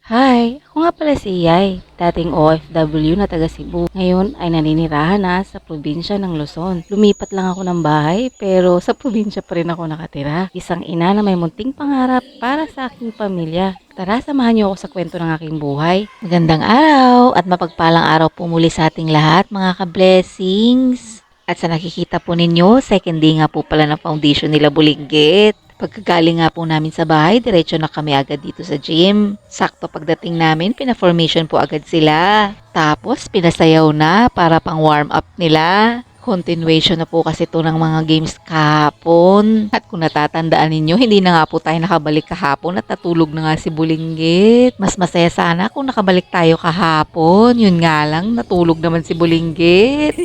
Hi, ako nga pala si Yay, dating OFW na taga Cebu. Ngayon ay naninirahan na sa probinsya ng Luzon. Lumipat lang ako ng bahay pero sa probinsya pa rin ako nakatira. Isang ina na may munting pangarap para sa aking pamilya. Tara, samahan niyo ako sa kwento ng aking buhay. Magandang araw at mapagpalang araw po muli sa ating lahat mga ka-blessings. At sa nakikita po ninyo, second day nga po pala ng foundation nila Bulinggit. Pagkagaling nga po namin sa bahay, diretso na kami agad dito sa gym. Sakto pagdating namin, pina-formation po agad sila. Tapos, pinasayaw na para pang warm up nila. Continuation na po kasi ito ng mga games kahapon. At kung natatandaan ninyo, hindi na nga po tayo nakabalik kahapon at natulog na nga si Bulinggit. Mas masaya sana kung nakabalik tayo kahapon. Yun nga lang, natulog naman si Bulinggit.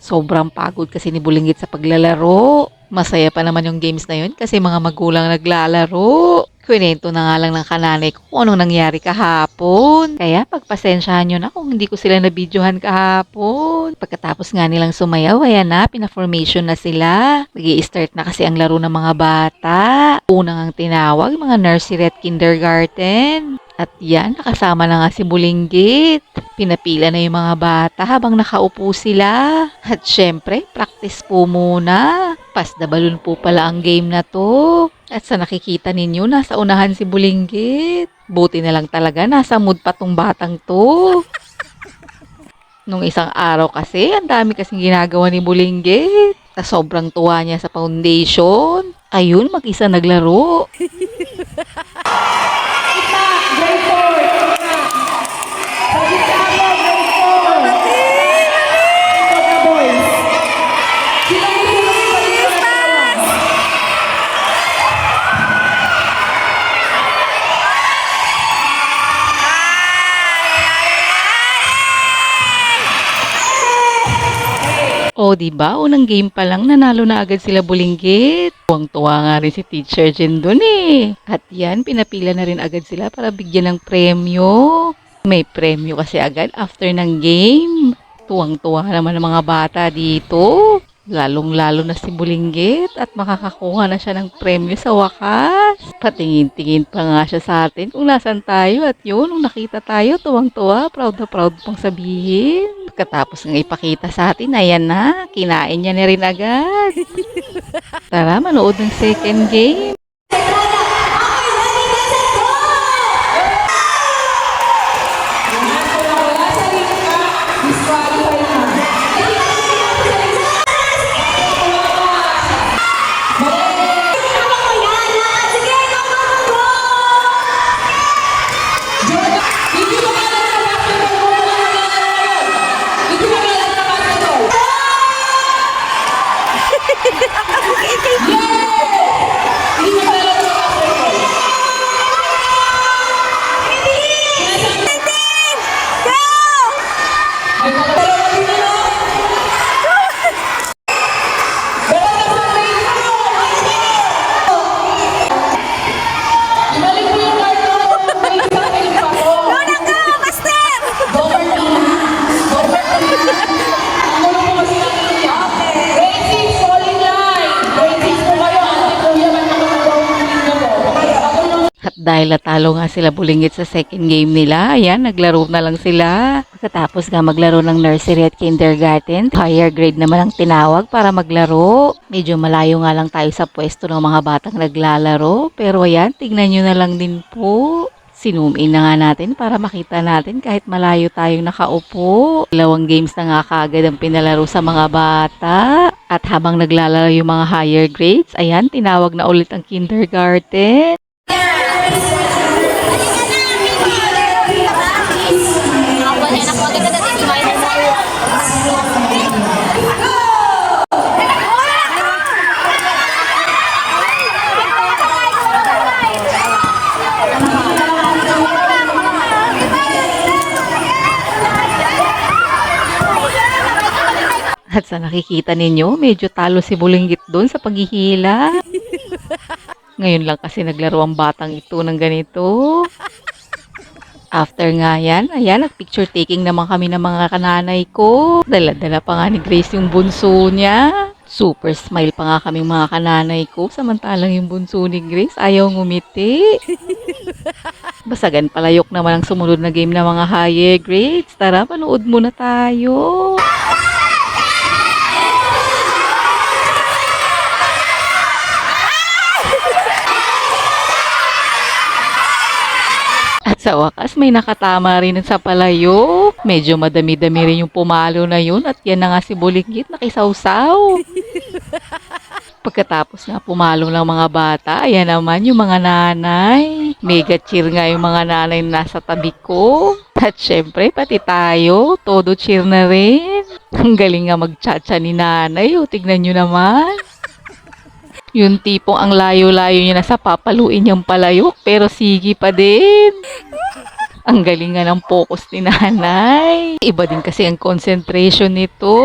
Sobrang pagod kasi ni Bulinggit sa paglalaro. Masaya pa naman yung games na yun kasi mga magulang naglalaro. Kwento na nga lang ng kananay ko kung anong nangyari kahapon. Kaya pagpasensyahan nyo na kung hindi ko sila nabidyohan kahapon. Pagkatapos nga nilang sumayaw, ayan na, pina-formation na sila. Nag-i-start na kasi ang laro ng mga bata. Unang ang tinawag, mga nursery at kindergarten. At yan, nakasama na nga si Bulinggit. Pinapila na yung mga bata habang nakaupo sila. At syempre, practice po muna. Pass the balloon po pala ang game na to. At sa nakikita ninyo, nasa unahan si Bulinggit. Buti na lang talaga, nasa mood pa tong batang to. Nung isang araw kasi, ang dami kasing ginagawa ni Bulinggit. Sa sobrang tuwa niya sa foundation. Ayun, mag-isa naglaro. O, diba? Unang game pa lang, nanalo na agad sila Bulinggit. Tuwang-tuwa nga rin si Teacher Jen dun eh. At yan, pinapila na rin agad sila para bigyan ng premyo. May premyo kasi agad after ng game. Tuwang-tuwa naman ang mga bata dito. Lalong-lalo na si Bulinggit at makakakuha na siya ng premyo sa wakas. Patingin-tingin pa nga siya sa atin kung nasan tayo at yun, nung nakita tayo, tuwang-tuwa, proud na proud pang sabihin. Pagkatapos ng ipakita sa atin, ayan na, kinain niya na rin agad. Tara, manood ng second game. At dahil natalo nga sila Bulinggit sa second game nila, ayan, naglaro na lang sila. Pagkatapos nga maglaro ng nursery at kindergarten, higher grade naman ang tinawag para maglaro. Medyo malayo nga lang tayo sa pwesto ng mga batang naglalaro. Pero ayan, tignan nyo na lang din po. Sinum in na nga natin para makita natin kahit malayo tayong nakaupo. 2 games na nga kaagad ang pinalaro sa mga bata. At habang naglalaro yung mga higher grades, ayan, tinawag na ulit ang kindergarten. At sa nakikita ninyo, medyo talo si Bulinggit doon sa paghihila. Ngayon lang kasi naglaro ang batang ito ng ganito. After nga yan, ayan, nag-picture taking naman kami ng mga kananay ko. Dala-dala pa nga ni Grace yung bunso niya. Super smile pa nga kaming mga kananay ko, samantalang yung bunso ni Grace ayaw ngumiti. Basagan palayok naman ang sumunod na game ng mga higher grades. Tara, panood muna tayo. At sa wakas, may nakatama rin sa palayo. Medyo madami-dami rin yung pumalo na yun at yan na nga si Bulinggit nakisawsaw. Pagkatapos nga pumalo ng mga bata, ayan naman yung mga nanay. Mega cheer nga yung mga nanay na nasa tabi ko. At syempre, pati tayo, todo cheer na rin. Ang galing nga magchacha ni nanay, o tignan nyo naman. Yung tipong ang layo-layo niya na sa papaluin niyang palayok, pero sige pa din. Ang galing nga ng focus ni nanay. Iba din kasi ang concentration nito.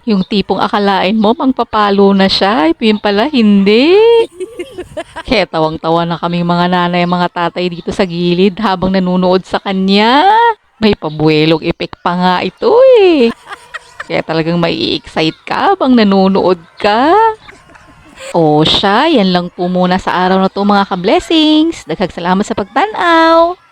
Yung tipong akalain mo, mangpapalo na siya. Yun pala, hindi. Kaya tawang-tawa na kaming mga nanay, mga tatay dito sa gilid habang nanunood sa kanya. May pabuelong effect pa nga ito eh. Kaya talagang mai-excite ka habang nanonood ka. O siya, yan lang po muna sa araw na to mga ka-blessings. Daghang salamat sa pagtanaw.